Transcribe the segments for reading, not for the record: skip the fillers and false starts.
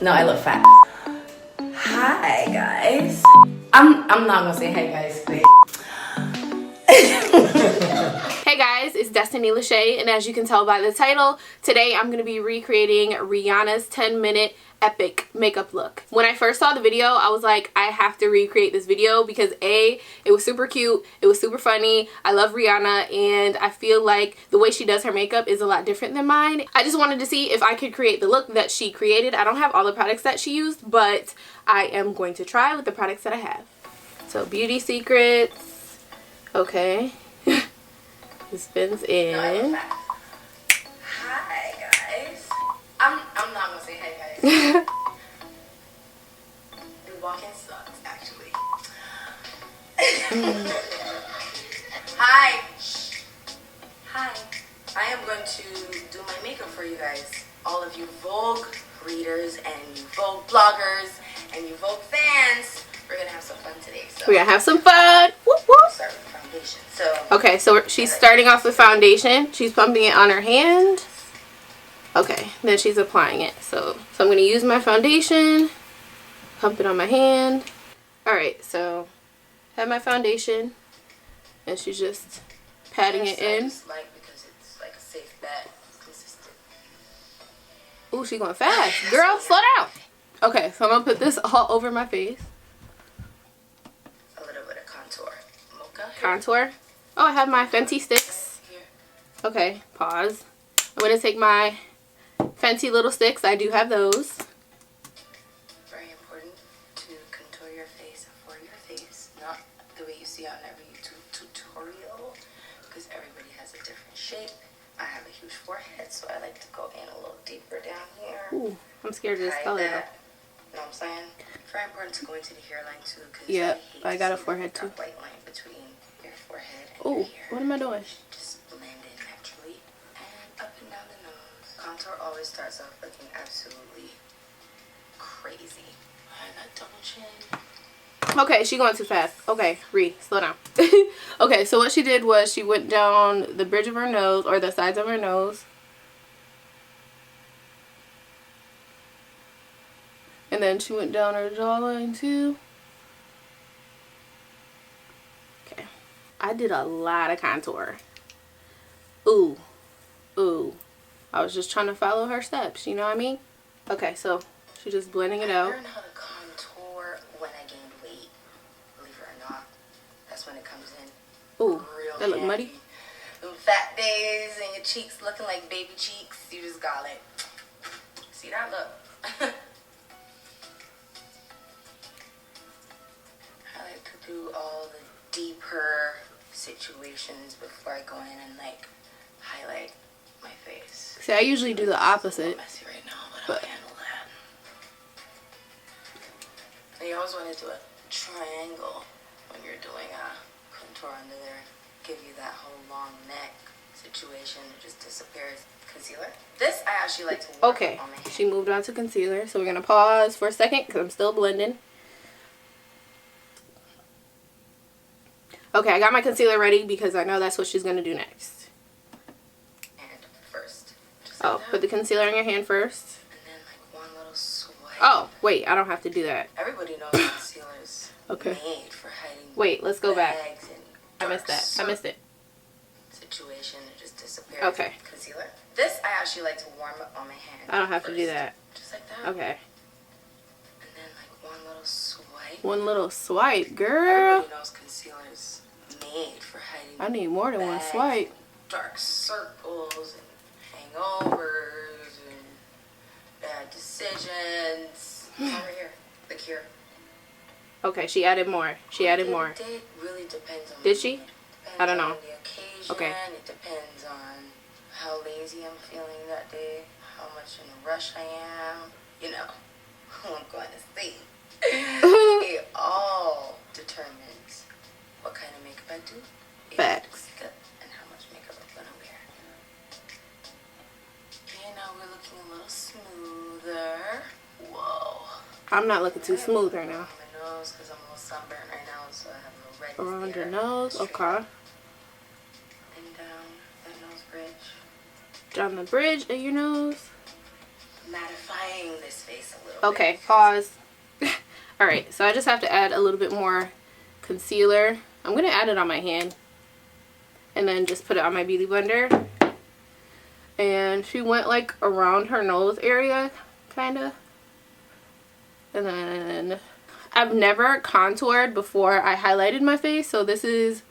No, I look fat. Hi guys. I'm not gonna say hi guys, please. Hey guys, it's DestinyLashae, and as you can tell by the title, today I'm going to be recreating Rihanna's 10-minute epic makeup look. When I first saw the video, I was like, I have to recreate this video because A, it was super cute, it was super funny, I love Rihanna, and I feel like the way she does her makeup is a lot different than mine. I just wanted to see if I could create the look that she created. I don't have all the products that she used, but I am going to try with the products that I have. So, Beauty Secrets, okay. This spins in. No, hi guys. I'm not gonna say hi guys. The walk-in sucks actually. Hi. Hi. I am going to do my makeup for you guys. All of you Vogue readers and you Vogue bloggers and you Vogue fans. We're gonna have some fun today. So we're gonna have some fun. Whoop, whoop. Start with foundation. So okay, so she's starting off with foundation. She's pumping it on her hand. Okay, then she's applying it. So I'm gonna use my foundation, pump it on my hand. All right, so I have my foundation, and she's just patting it in. Just like because it's like a safe bet, consistent. Ooh, she's going fast, girl. Slow down. Okay, so I'm gonna put this all over my face. Contour. Oh, I have my Fenty sticks. Okay, pause. I'm going to take my Fenty little sticks. I do have those. Very important to contour your face for your face, not the way you see on every YouTube tutorial, because everybody has a different shape. I have a huge forehead, so I like to go in a little deeper down here. Ooh, I'm scared of this color though. You know what I'm saying? Very important to go into the hairline too, because yep, I got a forehead too. White line between your forehead and ooh, your hair. What am I doing? Just blend it naturally and up and down the nose. Contour always starts off looking absolutely crazy. I got double chin. Okay, she going too fast. Okay, slow down. Okay, so what she did was she went down the bridge of her nose, or the sides of her nose. And then she went down her jawline too. Okay. I did a lot of contour. Ooh. Ooh. I was just trying to follow her steps, you know what I mean? Okay, so she's just blending it out. I learned how to contour when I gained weight. Believe it or not. That's when it comes in. Ooh, real that look muddy. Them fat days and your cheeks looking like baby cheeks. You just got it. See that look? Do all the deeper situations before I go in and like highlight my face. See, I usually do the opposite. Messy right now, but I'll handle that. And you always want to do a triangle when you're doing a contour under there. Give you that whole long neck situation. It just disappears. Concealer. This I actually like to work on my hand. She moved on to concealer, so we're gonna pause for a second because I'm still blending. Okay, I got my concealer ready because I know that's what she's going to do next. And first. Oh, put the concealer in your hand first. And then like one little swipe. Oh, wait, I don't have to do that. Everybody knows concealer's made for hiding. Wait, let's go back. I missed that. I missed it. Situation, it just disappears. Okay. Concealer. This I actually like to warm up on my hand. I don't have to do that. Just like that. Okay. And then like one little swipe. One little swipe, girl. Everybody knows concealer's made for hiding. I need more than one swipe. Dark circles and hangovers and bad decisions. Over here, the cure. Okay, she added more. She added more. It really depends on. Did she? I don't know. On the occasion. Okay. It depends on how lazy I'm feeling that day, how much in a rush I am. You know, who I'm going to see. It all determines what kind of makeup I do. Facts. And how much makeup I'm gonna wear. Okay, now we're looking a little smoother. Whoa. I'm not looking too smooth right now. My nose, because I'm a little sunburned right now, so I have a little redness Around there. your nose, okay. And down that nose bridge. Down the bridge of your nose. mattifying this face a little bit. Okay, pause. Alright, so I just have to add a little bit more concealer. I'm going to add it on my hand. And then just put it on my beauty blender. And she went like around her nose area, kind of. And then I've never contoured before I highlighted my face, so this is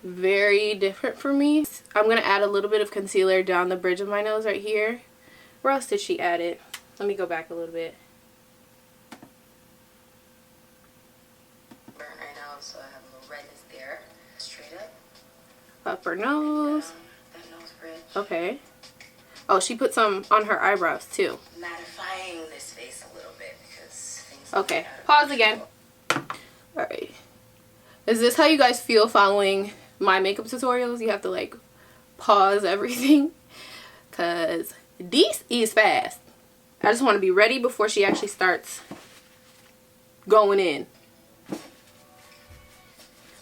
very different for me. I'm going to add a little bit of concealer down the bridge of my nose right here. Where else did she add it? Let me go back a little bit. Burnt right now, so I have a little redness there. Straight up. Upper nose. That nose bridge. Okay. Oh, she put some on her eyebrows too. Mattifying this face a little bit because things. Okay. Pause again. Alright. Is this how you guys feel following my makeup tutorials? You have to like pause everything. Because this is fast. I just want to be ready before she actually starts going in.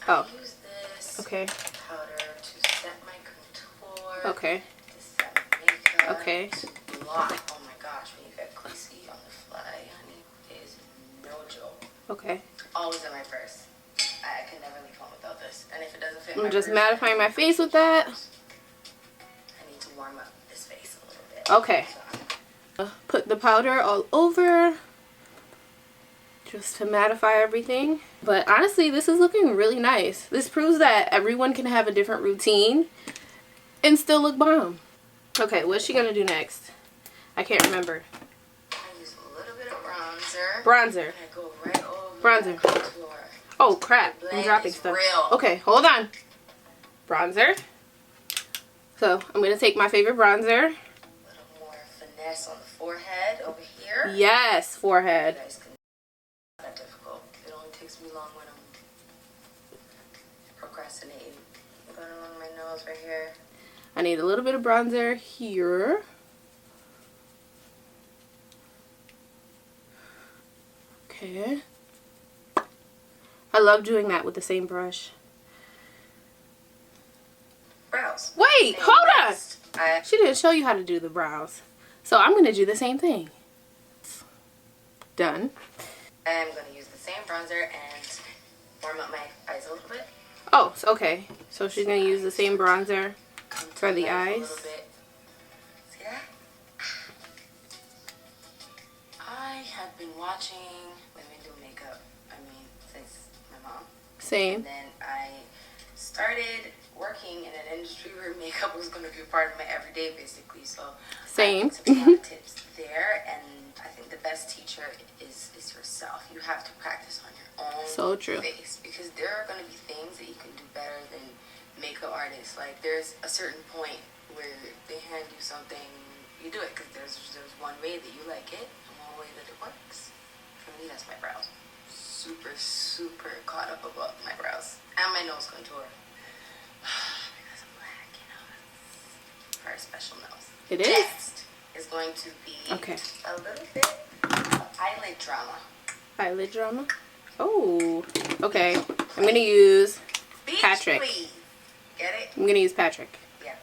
Oh. I use this okay. powder to set my contour. Okay. To set my makeup. Okay. To block. Oh my gosh, when you get greasy on the fly, honey, it is no joke. Okay. Always in my purse. I can never leave home without this. And if it doesn't fit I'm just mattifying my face with that. I need to warm up this face a little bit. Okay. Put the powder all over. Just to mattify everything. But honestly, this is looking really nice. This proves that everyone can have a different routine and still look bomb. Okay, what's she gonna do next? I can't remember. I use a little bit of bronzer. Bronzer. And I go right over Bronzer. the contour. Oh crap, I'm dropping stuff. Okay, hold on. Bronzer. So, I'm going to take my favorite bronzer. A little more finesse on the forehead over here. Yes, forehead. You guys can, it's not that difficult. It only takes me long when I'm procrastinating. I'm going along my nose right here. I need a little bit of bronzer here. Okay. I love doing that with the same brush. Brows. Wait, hold on. She She didn't show you how to do the brows. So I'm going to do the same thing. Done. I'm going to use the same bronzer and warm up my eyes a little bit. Oh, okay. So she's going to use the same bronzer for the eyes. A little bit. See that? I have been watching women do makeup, since my mom. Same. And then I started working in an industry where makeup was going to be a part of my everyday, basically. So same. I took a lot of tips there, and I think the best teacher is yourself. You have to practice on your own face, because there are going to be things that you can do better than makeup artists. Like, there's a certain point where they hand you something, you do it because there's one way that you like it and one way that it works. For me, that's my brows. Super caught up about my brows and my nose contour. Because I'm black, you know. Very special nose. It is. Next is going to be okay. A little bit of eyelid drama. Eyelid drama? Oh, okay. I'm going to use Beach, Patrick. Please. Get it? I'm going to use Patrick. Yeah.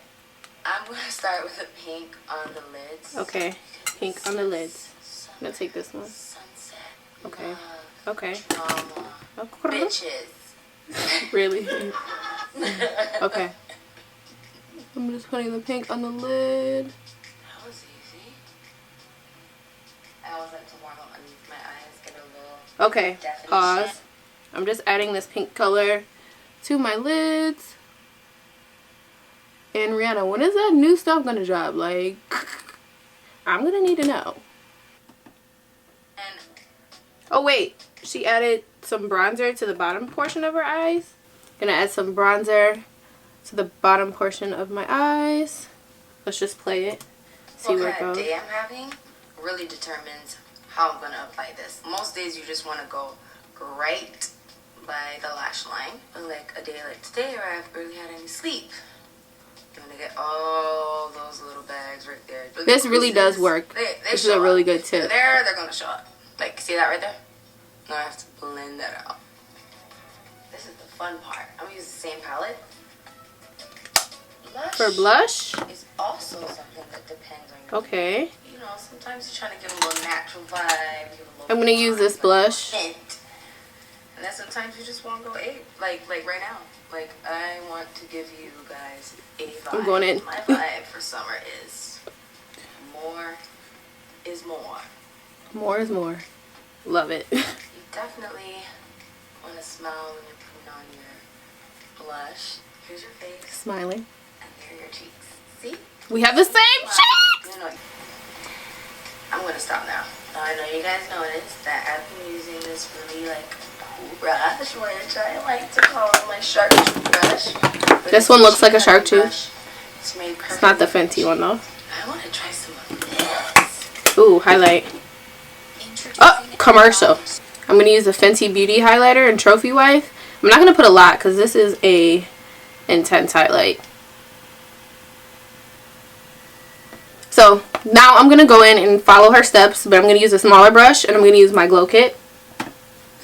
I'm going to start with a pink on the lids. Okay. Pink on the lids. I'm going to take this one. Sunset. Okay. Love, okay. drama. Okay. Bitches. Really? Okay. I'm just putting the pink on the lid. That was easy. I always like to warm up underneath my eyes, get a little okay. definition. Pause. I'm just adding this pink color to my lids. And Rihanna, when is that new stuff gonna drop? Like, I'm gonna need to know. And oh wait, she added some bronzer to the bottom portion of her eyes. Gonna add some bronzer to the bottom portion of my eyes. Let's just play it. See what where it kind goes. of day I'm having really determines how I'm gonna apply this. Most days you just want to go right by the lash line. Like a day like today where I've barely had any sleep. I'm gonna get all those little bags right there. But this really does work. This is a really good tip. They're gonna show up. Like, see that right there? Now I have to blend that out. This is the fun part. I'm gonna use the same palette. Blush for blush? is also something that depends on your okay. You you know, sometimes you're trying to give a little natural vibe. Give a little I'm gonna use this blush. Hint. And then sometimes you just want to go ape, like right now. Like, I want to give you guys a vibe. I'm going in. My vibe for summer is more is more. More is more. Love it. You definitely want to smile when you're putting on your blush. Here's your face. Smiling. And there are your cheeks. See? We have the same cheeks! You know, I'm going to stop now. I know you guys noticed that I've been using this really, like, cool brush, which I like to call my shark tooth brush. This one looks like a shark tooth. It's made perfect. It's not the Fenty one, though. I want to try some of this. Ooh, highlight. Oh, commercial. I'm going to use the Fenty Beauty highlighter and Trophy Wife. I'm not going to put a lot because this is a intense highlight. So now I'm going to go in and follow her steps, but I'm going to use a smaller brush and I'm going to use my Glow Kit.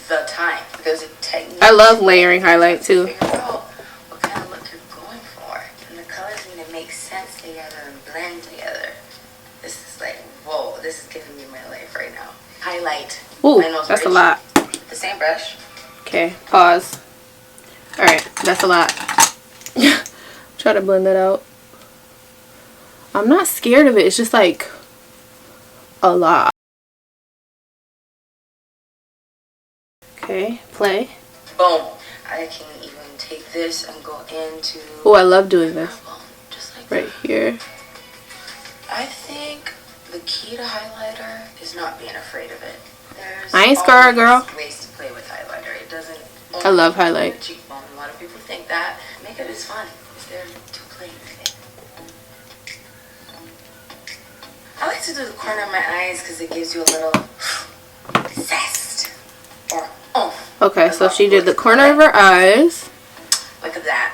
The time. There's a technique. I love layering highlight too. Figure out what kind of look you're going for. And the colors need to make sense together and blend together. This is like, whoa, this is giving me my life right now. Highlight. Ooh, that's a lot. The same brush. Okay, pause. Alright, that's a lot. Try to blend that out. I'm not scared of it. It's just like a lot. Okay, play. Boom. I can even take this and go into... Oh, I love doing this. Just like right that. Here. I think the key to highlighter is not being afraid of it. There's I ain't scared, girl. ways to play with highlighter. It doesn't... I love highlight. Cheekbone. A lot of people think that. Makeup is fun. It's there to play with it. I like to do the corner of my eyes because it gives you a little zest or oomph. Okay, so she did the corner of her eyes. Look at that.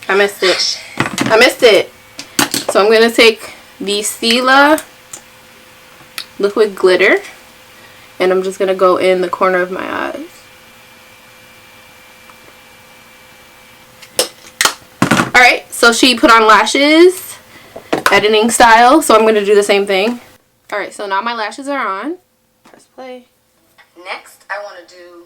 I missed it. I missed it. So I'm going to take the Stila liquid glitter and I'm just going to go in the corner of my eyes. Alright, so she put on lashes. Editing style, so I'm going to do the same thing. Alright, so now my lashes are on. Press play. Next, I want to do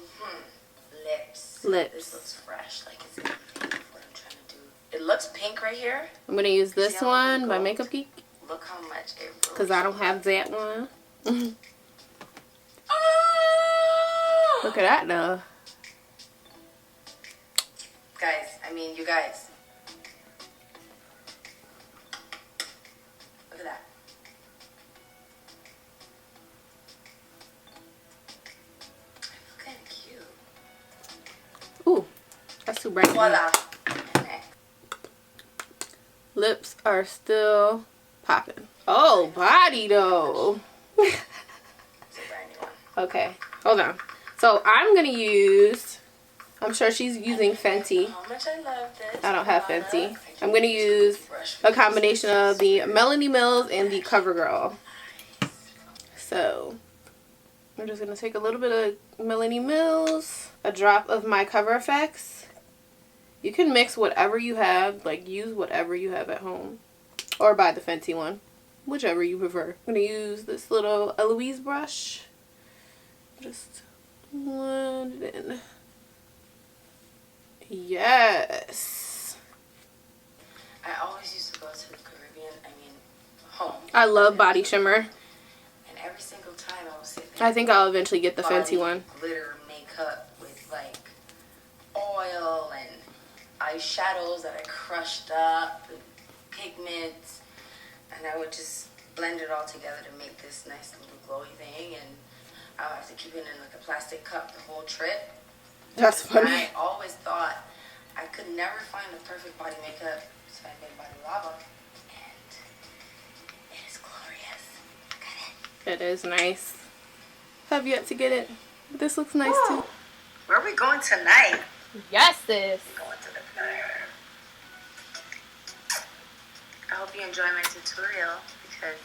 lips. Lips. This looks fresh, like it's what I'm trying to do. It looks pink right here. I'm going to use this one by Makeup Geek. Look how much it really because I don't have that one. Oh! Look at that though. Guys, I mean, you guys. Look at that. I feel kind of cute. Ooh, that's too bright. Voila. Okay. Lips are still popping. Oh, body though. It's a brand new one. Okay, hold on. So I'm gonna use, I'm sure she's using Fenty. How much I love this. I don't have Fenty. I'm gonna use a combination of the Melanie Mills and the CoverGirl. So I'm just gonna take a little bit of Melanie Mills, a drop of my Cover FX. You can mix whatever you have, like use whatever you have at home, or buy the Fenty one, whichever you prefer. I'm gonna use this little Eloise brush. Just blend it in. Yes. I always used to go to the Caribbean, home. I love body shimmer. And every single time I was sitting there. I think I'll eventually get the Fenty one. Glitter makeup with like oil and eyeshadows that I crushed up, and pigments, and I would just blend it all together to make this nice little glowy thing. And I would have to keep it in like a plastic cup the whole trip. That's funny. I always thought I could never find the perfect body makeup, so I made Body Lava, and it is glorious. Look at it. It is nice. Have yet to get it. But this looks nice too. Where are we going tonight? Yes, sis. We're going to the club. I hope you enjoy my tutorial because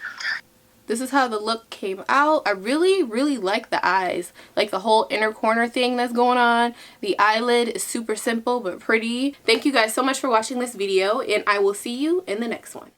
I'm done. This is how the look came out. I really, really like the eyes. Like the whole inner corner thing that's going on. The eyelid is super simple but pretty. Thank you guys so much for watching this video, and I will see you in the next one.